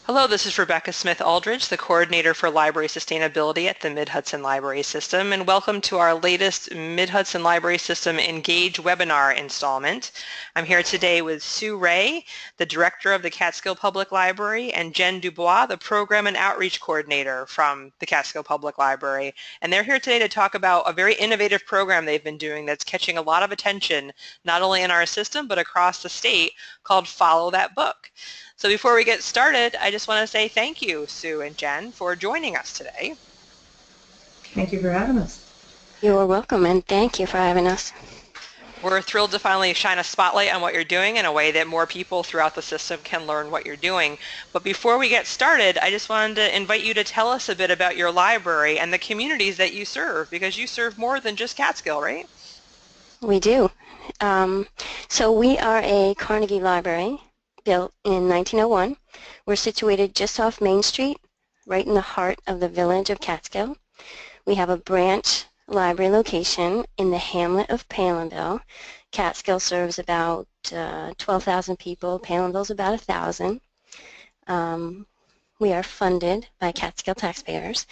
Hello, this is Rebecca Smith-Aldridge, the Coordinator for Library Sustainability at the Mid-Hudson Library System, and welcome to our latest Mid-Hudson Library System Engage webinar installment. I'm here today with Sue Ray, the Director of the Catskill Public Library, and Jen Dubois, the Program and Outreach Coordinator from the Catskill Public Library. And they're here today to talk about a very innovative program they've been doing that's catching a lot of attention, not only in our system, but across the state, called Follow That Book. So before we get started, I just want to say thank you, Sue and Jen, for joining us today. Thank you for having us. You are welcome, and thank you for having us. We're thrilled to finally shine a spotlight on what you're doing in a way that more people throughout the system can learn what you're doing. But before we get started, I just wanted to invite you to tell us a bit about your library and the communities that you serve, because you serve more than just Catskill, right? We do. So we are a Carnegie Library built in 1901. We're situated just off Main Street, right in the heart of the village of Catskill. We have a branch library location in the hamlet of Palinville. Catskill serves about 12,000 people. Palinville's about 1,000. We are funded by Catskill taxpayers.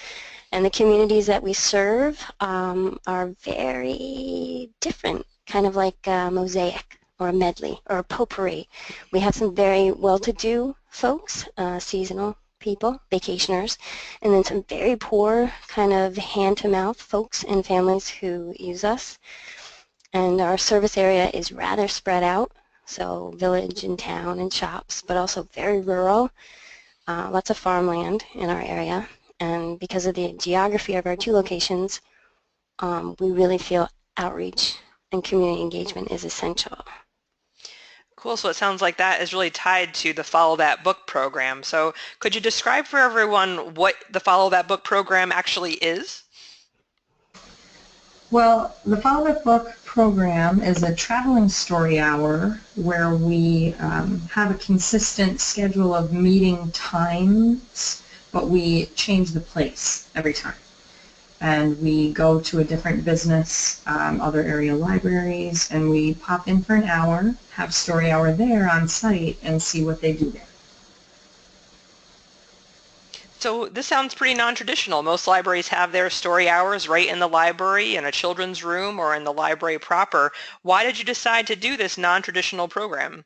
And the communities that we serve are very different, kind of like a mosaic or a medley or a potpourri. We have some very well-to-do folks, seasonal people, vacationers, and then some very poor kind of hand-to-mouth folks and families who use us. And our service area is rather spread out, so village and town and shops, but also very rural, lots of farmland in our area. And because of the geography of our two locations, we really feel outreach and community engagement is essential. Cool. So it sounds like that is really tied to the Follow That Book program. So could you describe for everyone what the Follow That Book program actually is? Well, the Follow That Book program is a traveling story hour where we have a consistent schedule of meeting times, but we change the place every time. And we go to a different business, other area libraries, and we pop in for an hour, have story hour there on site, and see what they do there. So this sounds pretty non-traditional. Most libraries have their story hours right in the library, in a children's room, or in the library proper. Why did you decide to do this non-traditional program?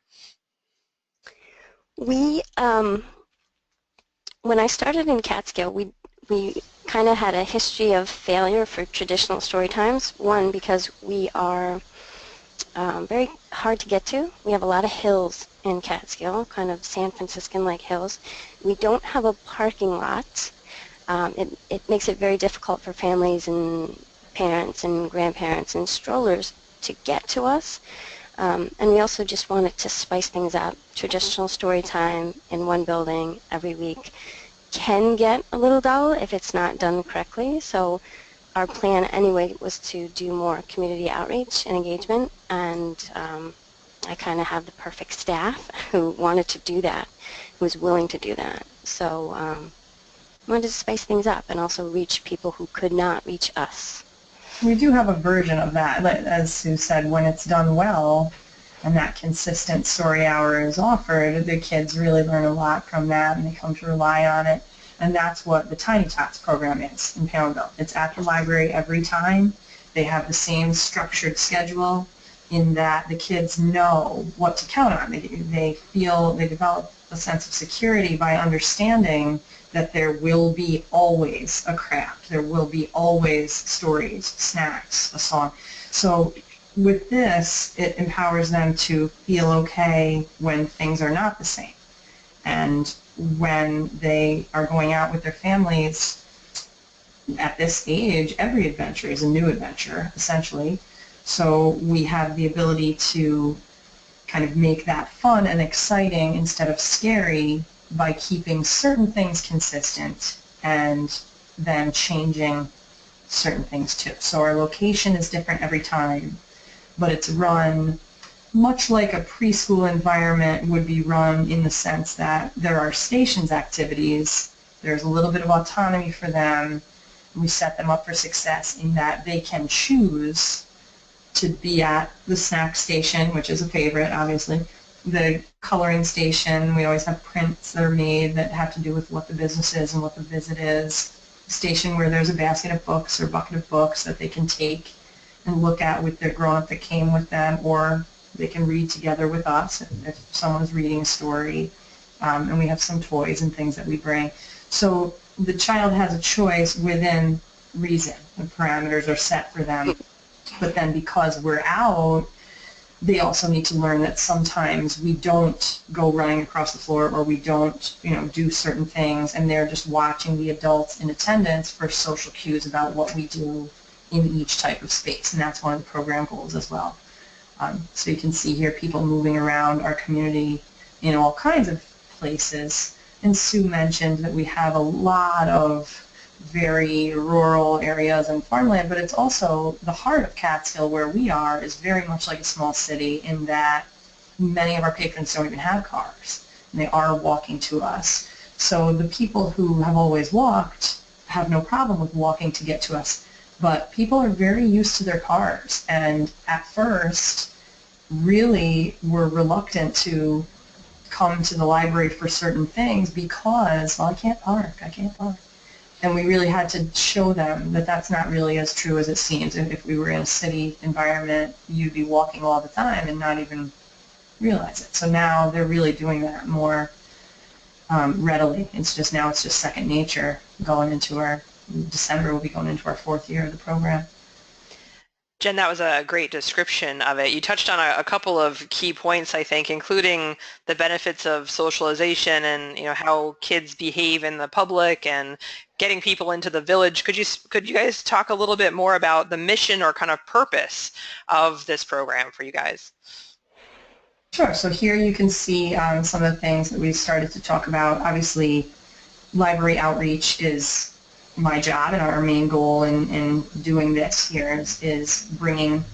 We, when I started in Catskill, we kind of had a history of failure for traditional story times. One, because we are very hard to get to. We have a lot of hills in Catskill, kind of San Franciscan-like hills. We don't have a parking lot. It makes it very difficult for families and parents and grandparents and strollers to get to us. And we also just wanted to spice things up. Traditional story time in one building every week can get a little dull if it's not done correctly. So our plan anyway was to do more community outreach and engagement, and I kind of have the perfect staff who wanted to do that, who was willing to do that. So I wanted to spice things up and also reach people who could not reach us. We do have a version of that, as Sue said, when it's done well and that consistent story hour is offered, the kids really learn a lot from that and they come to rely on it. And that's what the Tiny Tots program is in Palinville. It's at the library every time. They have the same structured schedule in that the kids know what to count on. They develop a sense of security by understanding that there will be always a craft. There will be always stories, snacks, a song. So with this, it empowers them to feel okay when things are not the same. And when they are going out with their families at this age, every adventure is a new adventure, essentially. So we have the ability to kind of make that fun and exciting instead of scary by keeping certain things consistent and then changing certain things too. So our location is different every time, but it's run much like a preschool environment would be run in the sense that there are stations activities, there's a little bit of autonomy for them, we set them up for success in that they can choose to be at the snack station, which is a favorite, obviously, the coloring station. We always have prints that are made that have to do with what the business is and what the visit is. Station where there's a basket of books or bucket of books that they can take and look at with their grown-up that came with them, or they can read together with us if someone's reading a story. And we have some toys and things that we bring. So the child has a choice within reason. The parameters are set for them. But then because we're out, they also need to learn that sometimes we don't go running across the floor, or we don't, do certain things, and they're just watching the adults in attendance for social cues about what we do in each type of space, and that's one of the program goals as well. So you can see here people moving around our community in all kinds of places, and Sue mentioned that we have a lot of very rural areas and farmland, but it's also the heart of Catskill where we are is very much like a small city in that many of our patrons don't even have cars, and they are walking to us. So the people who have always walked have no problem with walking to get to us, but people are very used to their cars, and at first really were reluctant to come to the library for certain things because, well, I can't park. And we really had to show them that that's not really as true as it seems. And if we were in a city environment, you'd be walking all the time and not even realize it. So now they're really doing that more readily. It's just second nature. Going into December, we'll be going into our 4th year of the program. Jen, that was a great description of it. You touched on a couple of key points, I think, including the benefits of socialization and how kids behave in the public and getting people into the village. Could you guys talk a little bit more about the mission or kind of purpose of this program for you guys? Sure. So here you can see some of the things that we've started to talk about. Obviously, library outreach is my job, and our main goal in doing this here is bringing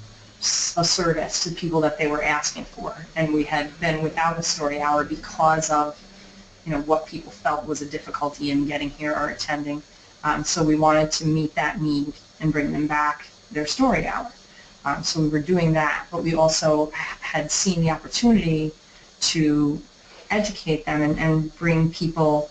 a service to people that they were asking for. And we had been without a story hour because of what people felt was a difficulty in getting here or attending. So we wanted to meet that need and bring them back their story hour. So we were doing that, but we also had seen the opportunity to educate them and bring people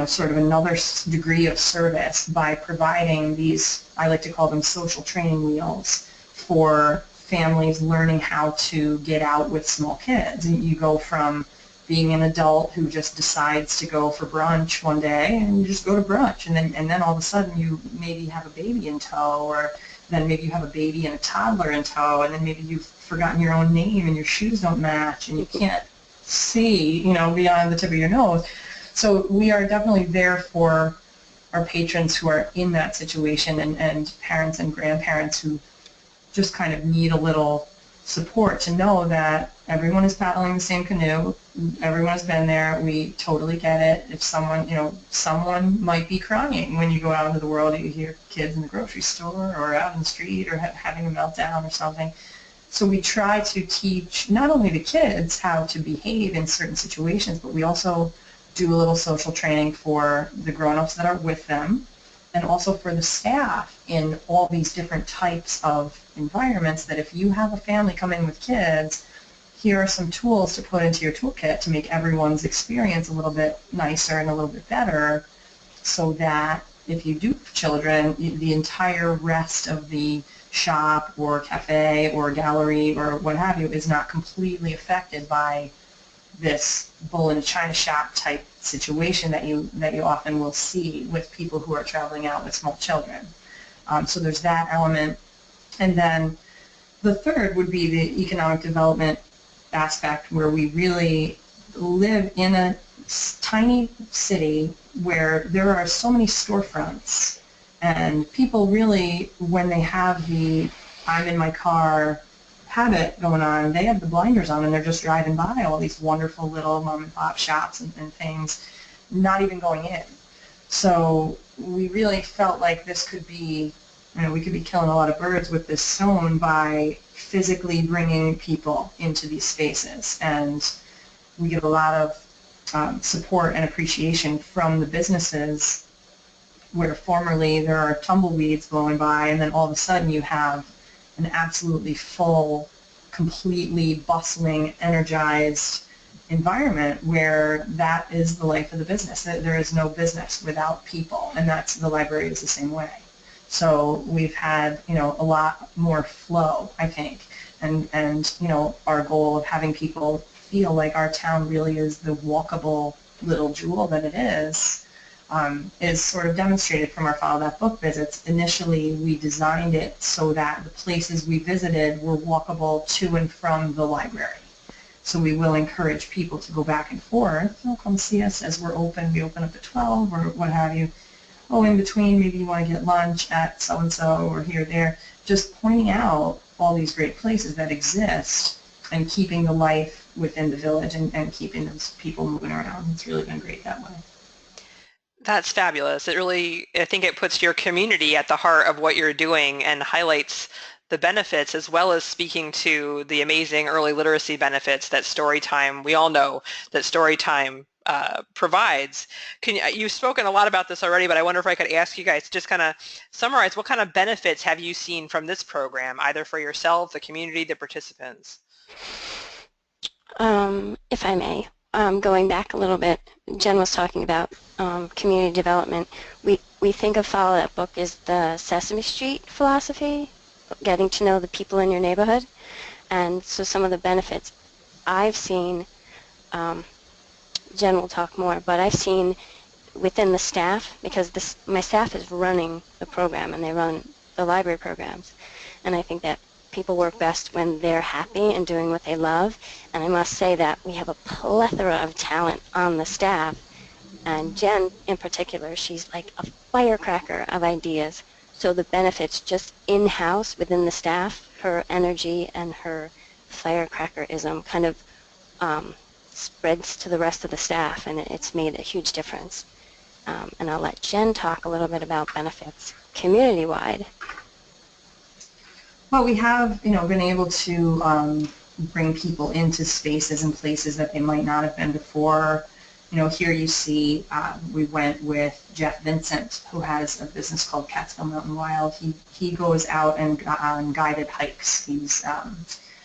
sort of another degree of service by providing these, I like to call them social training wheels, for families learning how to get out with small kids. And you go from being an adult who just decides to go for brunch one day, and you just go to brunch, and then all of a sudden you maybe have a baby in tow, or then maybe you have a baby and a toddler in tow, and then maybe you've forgotten your own name and your shoes don't match and you can't see, beyond the tip of your nose. So we are definitely there for our patrons who are in that situation, and parents and grandparents who just kind of need a little support to know that everyone is paddling the same canoe, everyone has been there, we totally get it. If someone might be crying when you go out into the world, you hear kids in the grocery store or out in the street or having a meltdown or something. So we try to teach not only the kids how to behave in certain situations, but we also do a little social training for the grown-ups that are with them, and also for the staff in all these different types of environments, that if you have a family come in with kids, here are some tools to put into your toolkit to make everyone's experience a little bit nicer and a little bit better, so that if you do have children, the entire rest of the shop or cafe or gallery or what have you is not completely affected by this bull in a china shop type situation that you often will see with people who are traveling out with small children. So there's that element. And then the third would be the economic development aspect, where we really live in a tiny city where there are so many storefronts, and people really, when they have the I'm in my car habit going on, they have the blinders on and they're just driving by all these wonderful little mom and pop shops and things, not even going in. So we really felt like this could be, we could be killing a lot of birds with this zone by physically bringing people into these spaces. And we get a lot of support and appreciation from the businesses, where formerly there are tumbleweeds blowing by, and then all of a sudden you have an absolutely full, completely bustling, energized environment where that is the life of the business. There is no business without people, and that's the library is the same way. So we've had, you know, a lot more flow, I think, and you know, our goal of having people feel like our town really is the walkable little jewel that it is sort of demonstrated from our Follow That Book visits. Initially, we designed it so that the places we visited were walkable to and from the library. So we will encourage people to go back and forth. Oh, come see us as we're open. We open up at 12 or what have you. Oh, in between, maybe you want to get lunch at so-and-so or here or there. Just pointing out all these great places that exist and keeping the life within the village and keeping those people moving around. It's really been great that way. That's fabulous. It really, I think it puts your community at the heart of what you're doing and highlights the benefits as well as speaking to the amazing early literacy benefits that Storytime, we all know that Storytime provides. You've spoken a lot about this already, but I wonder if I could ask you guys to just kind of summarize what kind of benefits have you seen from this program, either for yourself, the community, the participants? If I may, going back a little bit, Jen was talking about community development. We think of Follow That Book as the Sesame Street philosophy, getting to know the people in your neighborhood. And so some of the benefits I've seen, Jen will talk more, but I've seen within the staff, because my staff is running the program and they run the library programs. And I think that people work best when they're happy and doing what they love. And I must say that we have a plethora of talent on the staff. And Jen, in particular, she's like a firecracker of ideas. So the benefits just in-house within the staff, her energy and her firecrackerism kind of spreads to the rest of the staff, and it's made a huge difference. And I'll let Jen talk a little bit about benefits community-wide. Well, we have, you know, been able to bring people into spaces and places that they might not have been before. You know, here you see we went with Jeff Vincent, who has a business called Catskill Mountain Wild. He goes out and on guided hikes. He's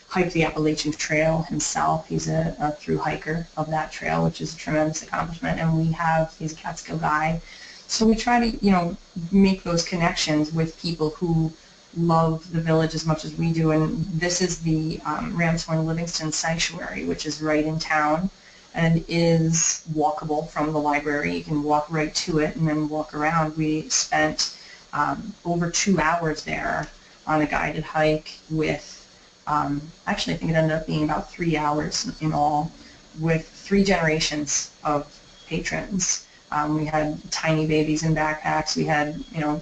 hiked the Appalachian Trail himself. He's a through hiker of that trail, which is a tremendous accomplishment. And he's a Catskill guide. So we try to, you know, make those connections with people who love the village as much as we do. And this is the Ramshorn Livingston Sanctuary, which is right in town and is walkable from the library. You can walk right to it and then walk around. We spent over 2 hours there on a guided hike with, actually I think it ended up being about 3 hours in all, with 3 generations of patrons. We had tiny babies in backpacks. We had, you know,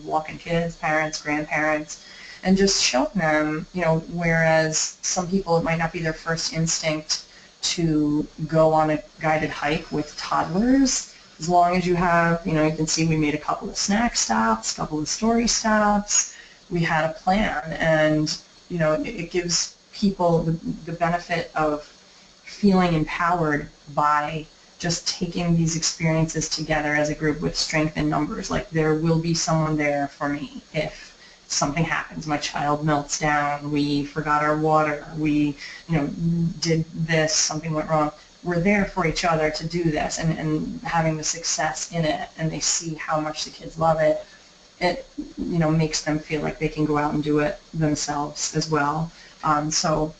walking kids, parents, grandparents, and just showing them, you know, whereas some people it might not be their first instinct to go on a guided hike with toddlers. As long as you have, you know, you can see we made a couple of snack stops, a couple of story stops. We had a plan, and, you know, it gives people the benefit of feeling empowered by just taking these experiences together as a group with strength in numbers. Like, there will be someone there for me if something happens. My child melts down, we forgot our water, we, you know, did this, something went wrong. We're there for each other to do this, and having the success in it, and they see how much the kids love it, it, you know, makes them feel like they can go out and do it themselves as well. So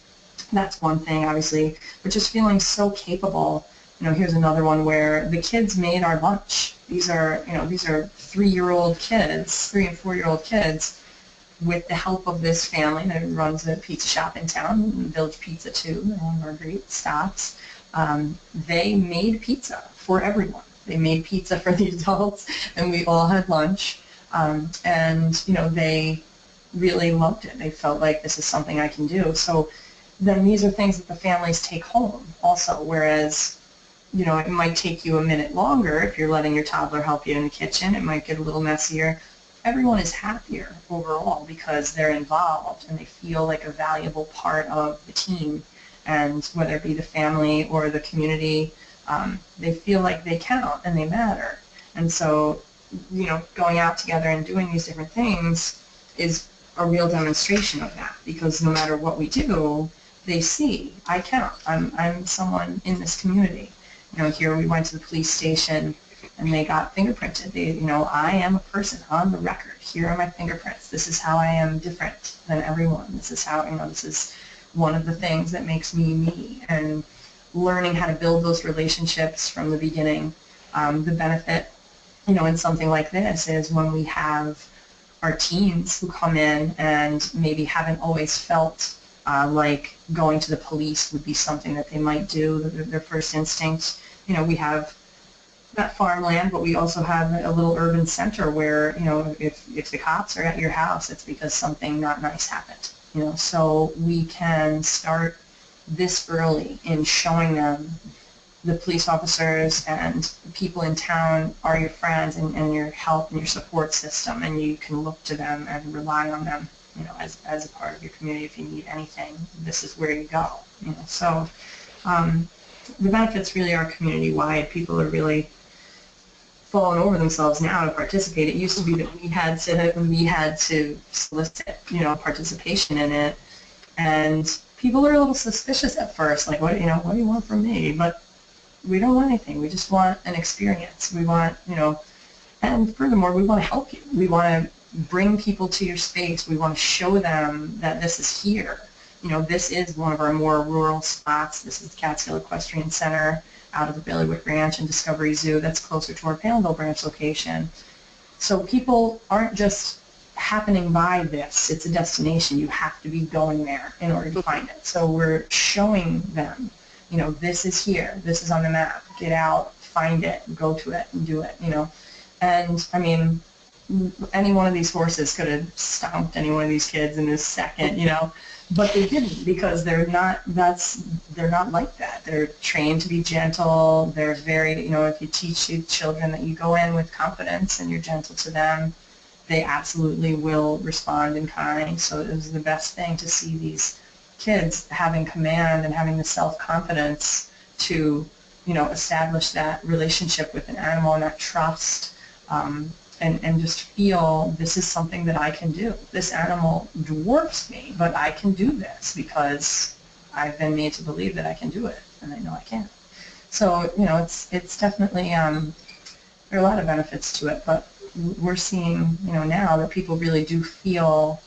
that's one thing, obviously, but just feeling so capable. You know, here's another one where the kids made our lunch. These are, you know, these are 3-year-old kids, 3 and 4-year-old kids, with the help of this family that runs a pizza shop in town, Village Pizza too, one of our great stops. They made pizza for everyone. They made pizza for the adults, and we all had lunch. And, you know, they really loved it. They felt like this is something I can do. So then these are things that the families take home also, whereas, you know, it might take you a minute longer if you're letting your toddler help you in the kitchen. It might get a little messier. Everyone is happier overall because they're involved and they feel like a valuable part of the team. And whether it be the family or the community, they feel like they count and they matter. And so, you know, going out together and doing these different things is a real demonstration of that, because no matter what we do, they see, I count. I'm someone in this community. Here we went to the police station and they got fingerprinted. I am a person on the record. Here are my fingerprints. This is how I am different than everyone. This is how, this is one of the things that makes me me. And learning how to build those relationships from the beginning. The benefit, in something like this is when we have our teens who come in and maybe haven't always felt like going to the police would be something that they might do, their first instinct. We have that farmland, but we also have a little urban center where, if the cops are at your house, it's because something not nice happened. So we can start this early in showing them the police officers and people in town are your friends and your help and your support system, and you can look to them and rely on them, as a part of your community. If you need anything, this is where you go. So the benefits really are community-wide. People are really falling over themselves now to participate. It used to be that we had to solicit, participation in it, and people are a little suspicious at first, like, what do you want from me? But we don't want anything. We just want an experience. We want, and furthermore, we want to help you. We want to bring people to your space. We want to show them that this is here. This is one of our more rural spots. This is the Catskill Equestrian Center out of the Bailiwick Ranch and Discovery Zoo. That's closer to our Palmville branch location. So people aren't just happening by this. It's a destination. You have to be going there in order to find it. So we're showing them, this is here. This is on the map. Get out, find it, go to it, and do it, And, I mean, any one of these horses could have stomped any one of these kids in a second, but they didn't, because they're not like that. They're trained to be gentle. They're very, if you teach your children that you go in with confidence and you're gentle to them, they absolutely will respond in kind. So it was the best thing to see these kids having command and having the self-confidence to, establish that relationship with an animal and that trust, and just feel this is something that I can do. This animal dwarfs me, but I can do this because I've been made to believe that I can do it, and I know I can. So, it's definitely, there are a lot of benefits to it, but we're seeing, now that people really do feel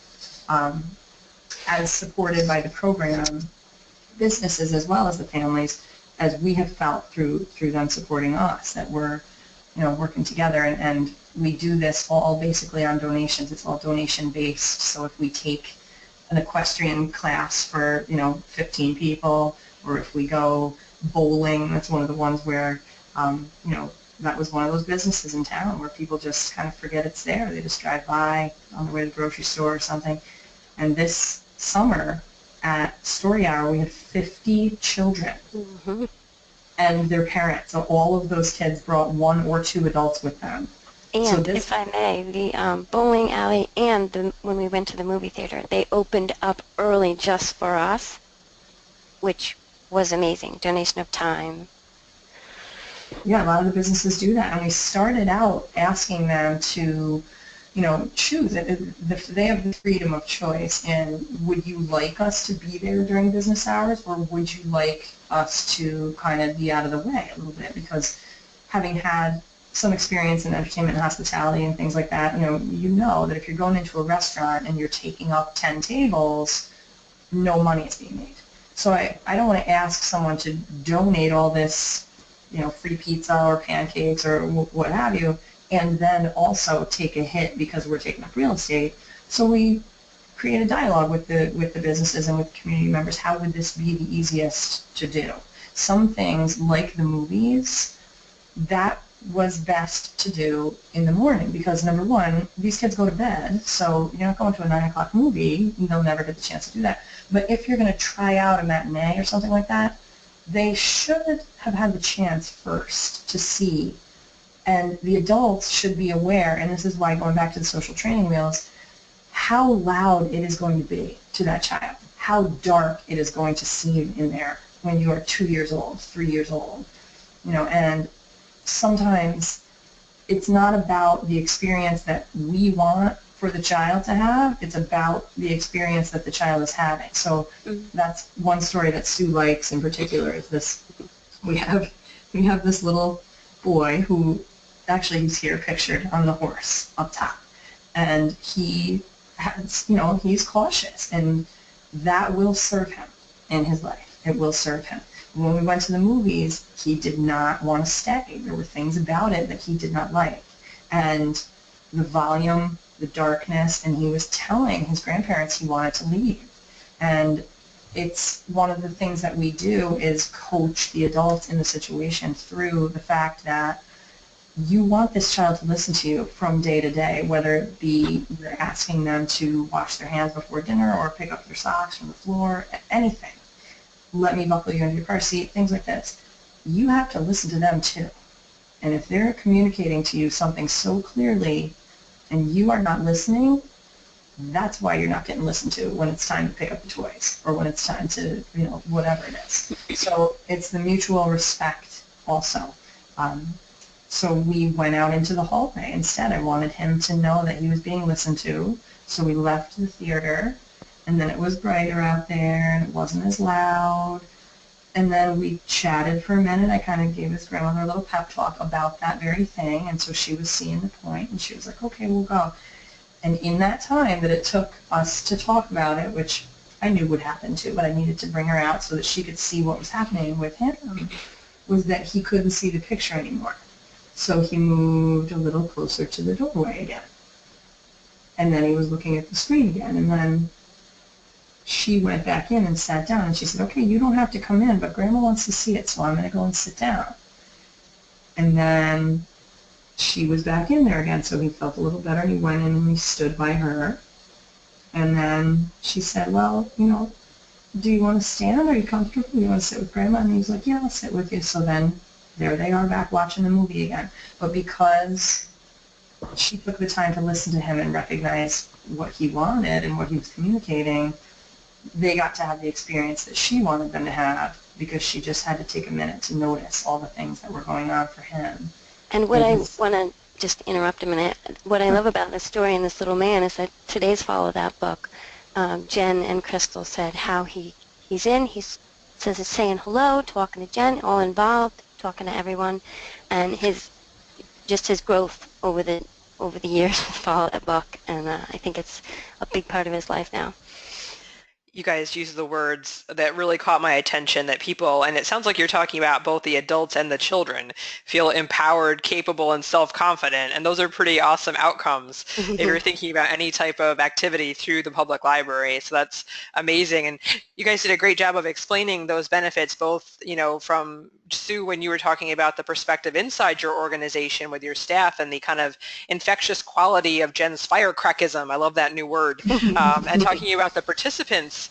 as supported by the program, businesses as well as the families, as we have felt through them supporting us, that we're, working together, and we do this all basically on donations. It's all donation based. So if we take an equestrian class for 15 people, or if we go bowling, that's one of the ones where that was one of those businesses in town where people just kind of forget it's there. They just drive by on the way to the grocery store or something. And this summer at Story Hour, we had 50 children. Mm-hmm. And their parents. So all of those kids brought one or two adults with them. And so if I may, the bowling alley and when we went to the movie theater, they opened up early just for us, which was amazing. Donation of time. Yeah, a lot of the businesses do that. And we started out asking them to, choose. They have the freedom of choice. And would you like us to be there during business hours, or would you like us to kind of be out of the way a little bit? Because having had some experience in entertainment and hospitality and things like that, you know that if you're going into a restaurant and you're taking up 10 tables, no money is being made. So I don't want to ask someone to donate all this, free pizza or pancakes or what have you, and then also take a hit because we're taking up real estate. So we create a dialogue with the businesses and with community members. How would this be the easiest to do? Some things, like the movies, that was best to do in the morning because, number one, these kids go to bed, so you're not going to a 9 o'clock movie. They'll never get the chance to do that. But if you're going to try out a matinee or something like that, they should have had the chance first to see. And the adults should be aware, and this is why, going back to the social training wheels, how loud it is going to be to that child, how dark it is going to seem in there when you are 2 years old, 3 years old, and sometimes it's not about the experience that we want for the child to have. It's about the experience that the child is having. So that's one story that Sue likes in particular is this. We have this little boy who actually he's here pictured on the horse up top. And he has, he's cautious, and that will serve him in his life. It will serve him. When we went to the movies, he did not want to stay. There were things about it that he did not like. And the volume, the darkness, and he was telling his grandparents he wanted to leave. And it's one of the things that we do is coach the adults in the situation through the fact that you want this child to listen to you from day to day, whether it be you're asking them to wash their hands before dinner or pick up their socks from the floor, anything. Let me buckle you into your car seat, things like this. You have to listen to them too. And if they're communicating to you something so clearly and you are not listening, that's why you're not getting listened to when it's time to pick up the toys or when it's time to, whatever it is. So it's the mutual respect also. So we went out into the hallway instead. I wanted him to know that he was being listened to. So we left the theater, and then it was brighter out there, and it wasn't as loud. And then we chatted for a minute. I kind of gave his grandmother a little pep talk about that very thing, and so she was seeing the point, and she was like, okay, we'll go. And in that time that it took us to talk about it, which I knew would happen too, but I needed to bring her out so that she could see what was happening with him, was that he couldn't see the picture anymore. So he moved a little closer to the doorway again. And then he was looking at the screen again. And then she went back in and sat down, and she said, okay, you don't have to come in, but Grandma wants to see it, so I'm going to go and sit down. And then she was back in there again, so he felt a little better, and he went in and he stood by her. And then she said, well, do you want to stand? Are you comfortable? Do you want to sit with Grandma? And he was like, yeah, I'll sit with you. So then there they are back watching the movie again. But because she took the time to listen to him and recognize what he wanted and what he was communicating, they got to have the experience that she wanted them to have because she just had to take a minute to notice all the things that were going on for him. And what I want to just interrupt a minute, what I love about this story and this little man is that today's Follow That book, Jen and Crystal said how he's in, he says it's saying hello, talking to Jen, all involved, talking to everyone, and his growth over the years with Follow That book, and I think it's a big part of his life now. You guys use the words that really caught my attention, that people, and it sounds like you're talking about both the adults and the children, feel empowered, capable, and self-confident, and those are pretty awesome outcomes if you're thinking about any type of activity through the public library. So that's amazing, and you guys did a great job of explaining those benefits, both, from Sue, when you were talking about the perspective inside your organization with your staff and the kind of infectious quality of Jen's firecrackism, I love that new word, and talking about the participants'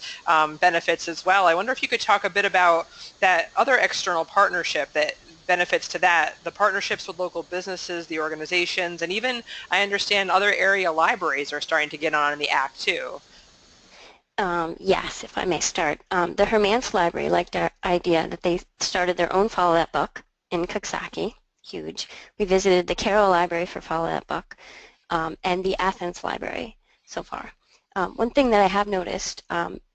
benefits as well. I wonder if you could talk a bit about that other external partnership that benefits to that, the partnerships with local businesses, the organizations, and even, I understand, other area libraries are starting to get on in the act too. Yes, if I may start. The Hermance Library liked our idea that they started their own Follow That book in Coxsackie, huge. We visited the Carroll Library for Follow That book, and the Athens Library so far. One thing that I have noticed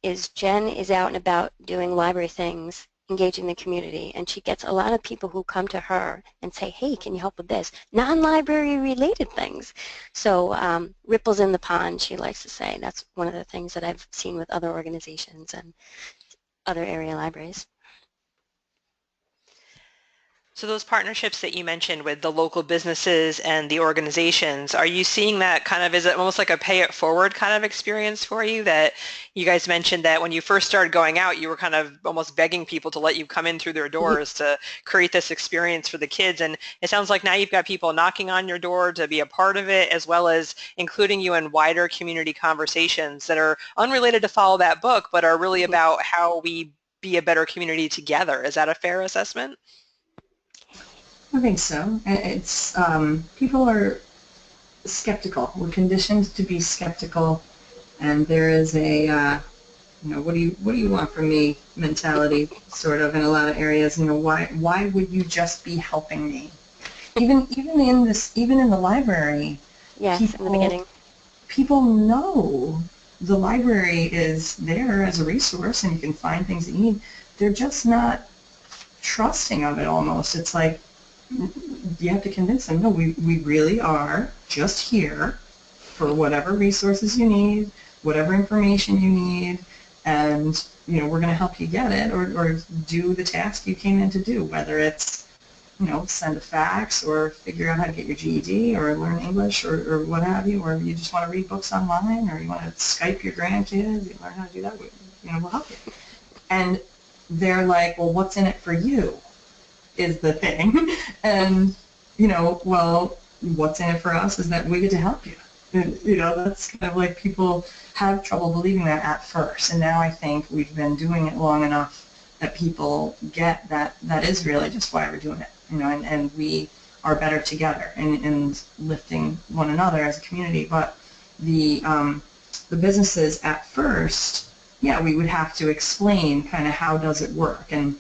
is Jen is out and about doing library things, engaging the community, and she gets a lot of people who come to her and say, hey, can you help with this? Non-library related things. So ripples in the pond, she likes to say. That's one of the things that I've seen with other organizations and other area libraries. So those partnerships that you mentioned with the local businesses and the organizations, are you seeing that kind of, is it almost like a pay it forward kind of experience for you? That you guys mentioned that when you first started going out, you were kind of almost begging people to let you come in through their doors to create this experience for the kids. And it sounds like now you've got people knocking on your door to be a part of it, as well as including you in wider community conversations that are unrelated to Follow That book, but are really about how we be a better community together. Is that a fair assessment? I think so. It's people are skeptical. We're conditioned to be skeptical, and there is a what do you want from me mentality, sort of, in a lot of areas. Why would you just be helping me? Even in the library, yes, in the beginning, people know the library is there as a resource and you can find things that you need. They're just not trusting of it almost. It's like you have to convince them, no, we really are just here for whatever resources you need, whatever information you need, and we're going to help you get it or do the task you came in to do, whether it's send a fax or figure out how to get your GED or learn English or what have you, or you just want to read books online or you want to Skype your grandkids, you learn how to do that, we'll help you. And they're like, well, what's in it for you is the thing. And, well, what's in it for us is that we get to help you. And, that's kind of like people have trouble believing that at first. And now I think we've been doing it long enough that people get that that is really just why we're doing it. And we are better together and lifting one another as a community. But the businesses at first, yeah, we would have to explain kind of how does it work. And,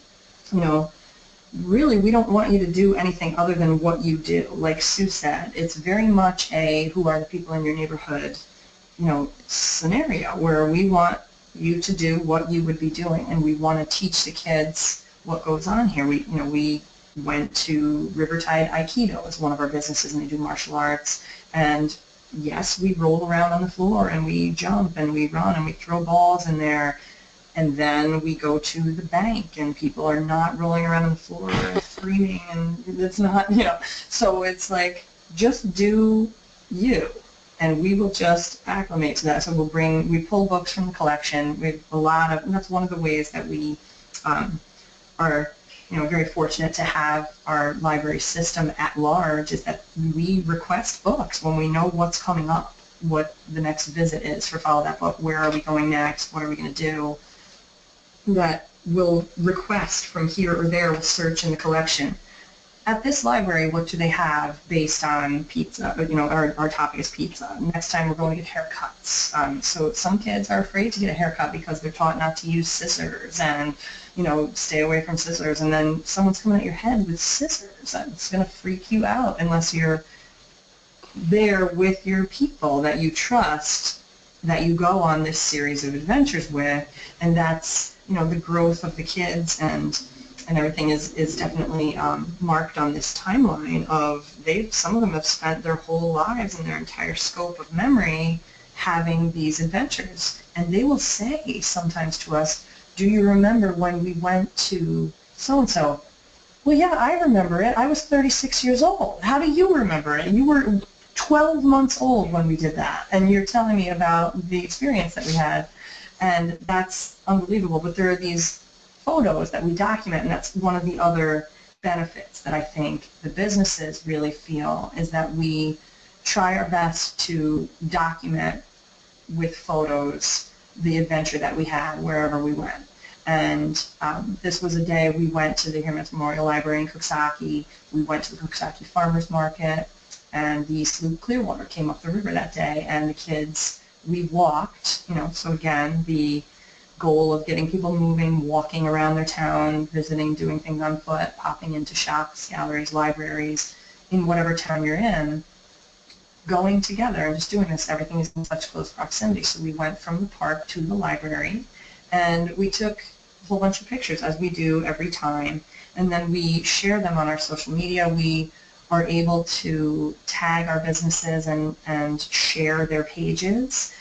really we don't want you to do anything other than what you do. Like Sue said, it's very much a who are the people in your neighborhood, scenario where we want you to do what you would be doing, and we want to teach the kids what goes on here. We went to Rivertide Aikido as one of our businesses, and they do martial arts. And yes, we roll around on the floor, and we jump, and we run, and we throw balls in there. And then we go to the bank, and people are not rolling around on the floor and screaming, and it's not, So it's like, just do you, and we will just acclimate to that. So we pull books from the collection. We have a lot of, and that's one of the ways that we are, very fortunate to have our library system at large, is that we request books when we know what's coming up, what the next visit is for Follow That Book, where are we going next, what are we going to do, that we'll request from here or there, we'll search in the collection. At this library, what do they have based on pizza? Our topic is pizza. Next time we're going to get haircuts. So some kids are afraid to get a haircut because they're taught not to use scissors and, stay away from scissors. And then someone's coming at your head with scissors. That's going to freak you out unless you're there with your people that you trust, that you go on this series of adventures with. And that's, the growth of the kids and everything is definitely marked on this timeline of some of them have spent their whole lives and their entire scope of memory having these adventures. And they will say sometimes to us, do you remember when we went to so-and-so? Well, yeah, I remember it. I was 36 years old. How do you remember it? You were 12 months old when we did that, and you're telling me about the experience that we had. And that's unbelievable. But there are these photos that we document, and that's one of the other benefits that I think the businesses really feel, is that we try our best to document with photos the adventure that we had wherever we went. And this was a day we went to the Hermits Memorial Library in Cooksaki. We went to the Cooksaki Farmers Market, and the sloop Clearwater came up the river that day, and the kids, we walked, so again, the goal of getting people moving, walking around their town, visiting, doing things on foot, popping into shops, galleries, libraries, in whatever town you're in, going together and just doing this. Everything is in such close proximity. So we went from the park to the library, and we took a whole bunch of pictures, as we do every time, and then we share them on our social media. We are able to tag our businesses and share their pages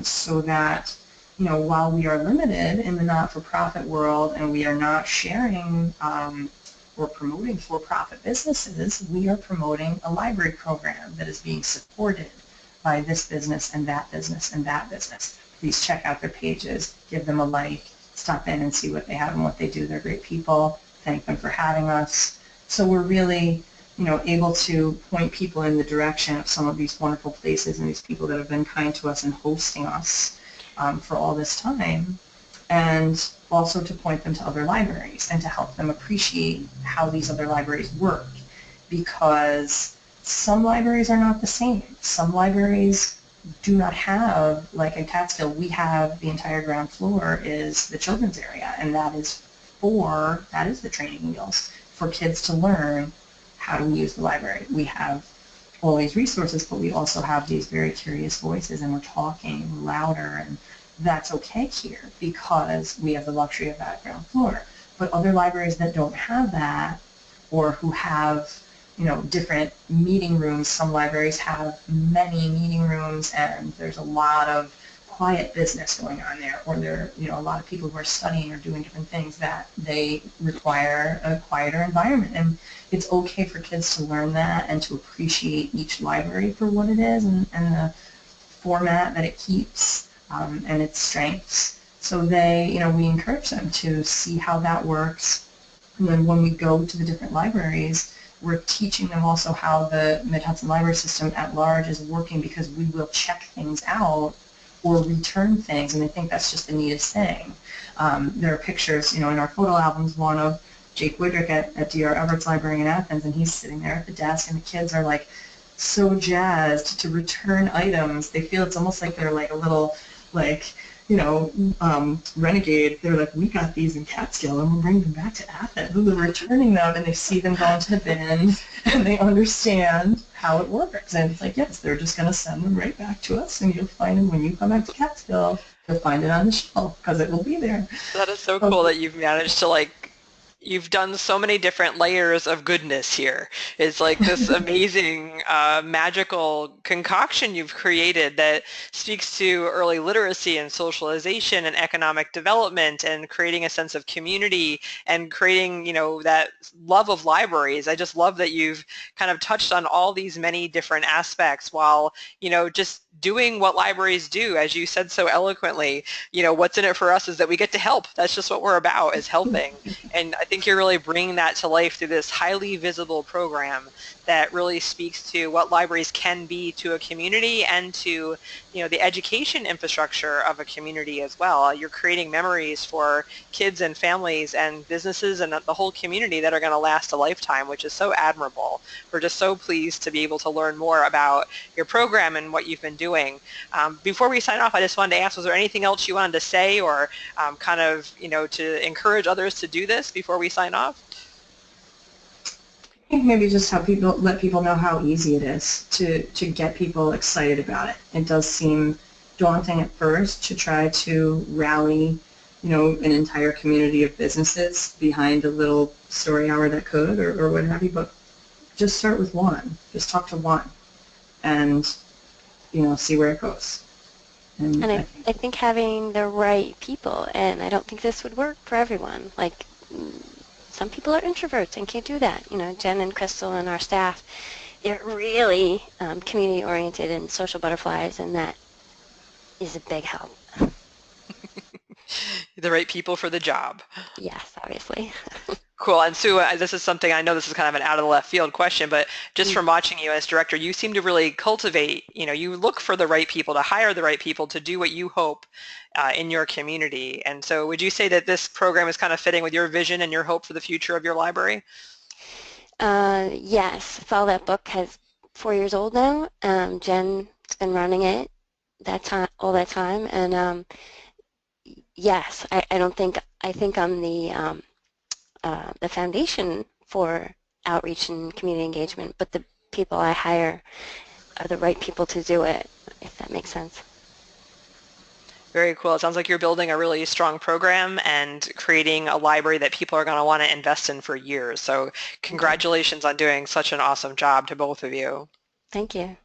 so that, while we are limited in the not-for-profit world and we are not sharing or promoting for-profit businesses, we are promoting a library program that is being supported by this business and that business and that business. Please check out their pages, give them a like, stop in and see what they have and what they do. They're great people. Thank them for having us. So we're really able to point people in the direction of some of these wonderful places and these people that have been kind to us and hosting us for all this time, and also to point them to other libraries and to help them appreciate how these other libraries work, because some libraries are not the same. Some libraries do not have, like in Catskill, we have the entire ground floor is the children's area, and that is the training wheels for kids to learn how to use the library. We have all these resources, but we also have these very curious voices, and we're talking louder, and that's okay here because we have the luxury of that ground floor. But other libraries that don't have that, or who have, different meeting rooms, some libraries have many meeting rooms, and there's a lot of quiet business going on there, or there are a lot of people who are studying or doing different things that they require a quieter environment. And it's okay for kids to learn that and to appreciate each library for what it is, and the format that it keeps, and its strengths. So we encourage them to see how that works. And then when we go to the different libraries, we're teaching them also how the Mid-Hudson Library System at large is working, because we will check things out or return things, and I think that's just the neatest thing. There are pictures, in our photo albums, one of Jake Woodrick at D.R. Everett's Library in Athens, and he's sitting there at the desk, and the kids are like so jazzed to return items. They feel it's almost like they're like a little, like, renegade. They're like, we got these in Catskill, and we're bringing them back to Athens. And they're returning them, and they see them go into the bin, and they understand how it works. And it's like, yes, they're just going to send them right back to us, and you'll find them when you come back to Catskill. You'll find it on the shelf because it will be there. That is so cool that you've managed to you've done so many different layers of goodness here. It's like this amazing magical concoction you've created that speaks to early literacy and socialization and economic development and creating a sense of community and creating, that love of libraries. I just love that you've kind of touched on all these many different aspects while, just doing what libraries do, as you said so eloquently. What's in it for us is that we get to help. That's just what we're about, is helping. And I think you're really bringing that to life through this highly visible program that really speaks to what libraries can be to a community and to, the education infrastructure of a community as well. You're creating memories for kids and families and businesses and the whole community that are going to last a lifetime, which is so admirable. We're just so pleased to be able to learn more about your program and what you've been doing. Before we sign off, I just wanted to ask, was there anything else you wanted to say or kind of, to encourage others to do this before we sign off? I think maybe just let people know how easy it is to get people excited about it. It does seem daunting at first to try to rally, an entire community of businesses behind a little story hour that could, or what have you, but just start with one. Just talk to one and, see where it goes. And I think having the right people, and I don't think this would work for everyone. Like, some people are introverts and can't do that. Jen and Crystal and our staff, they're really community-oriented and social butterflies, and that is a big help. The right people for the job. Yes, obviously. Cool. And Sue, this is something, I know this is kind of an out of the left field question, but just from watching you as director, you seem to really cultivate, you look for the right people, to hire the right people to do what you hope in your community. And so would you say that this program is kind of fitting with your vision and your hope for the future of your library? Yes. Follow That Book has 4 years old now. Jen's been running it all that time. And yes, I think I'm the foundation for outreach and community engagement, but the people I hire are the right people to do it, if that makes sense. Very cool. It sounds like you're building a really strong program and creating a library that people are going to want to invest in for years. So congratulations on doing such an awesome job to both of you. Thank you.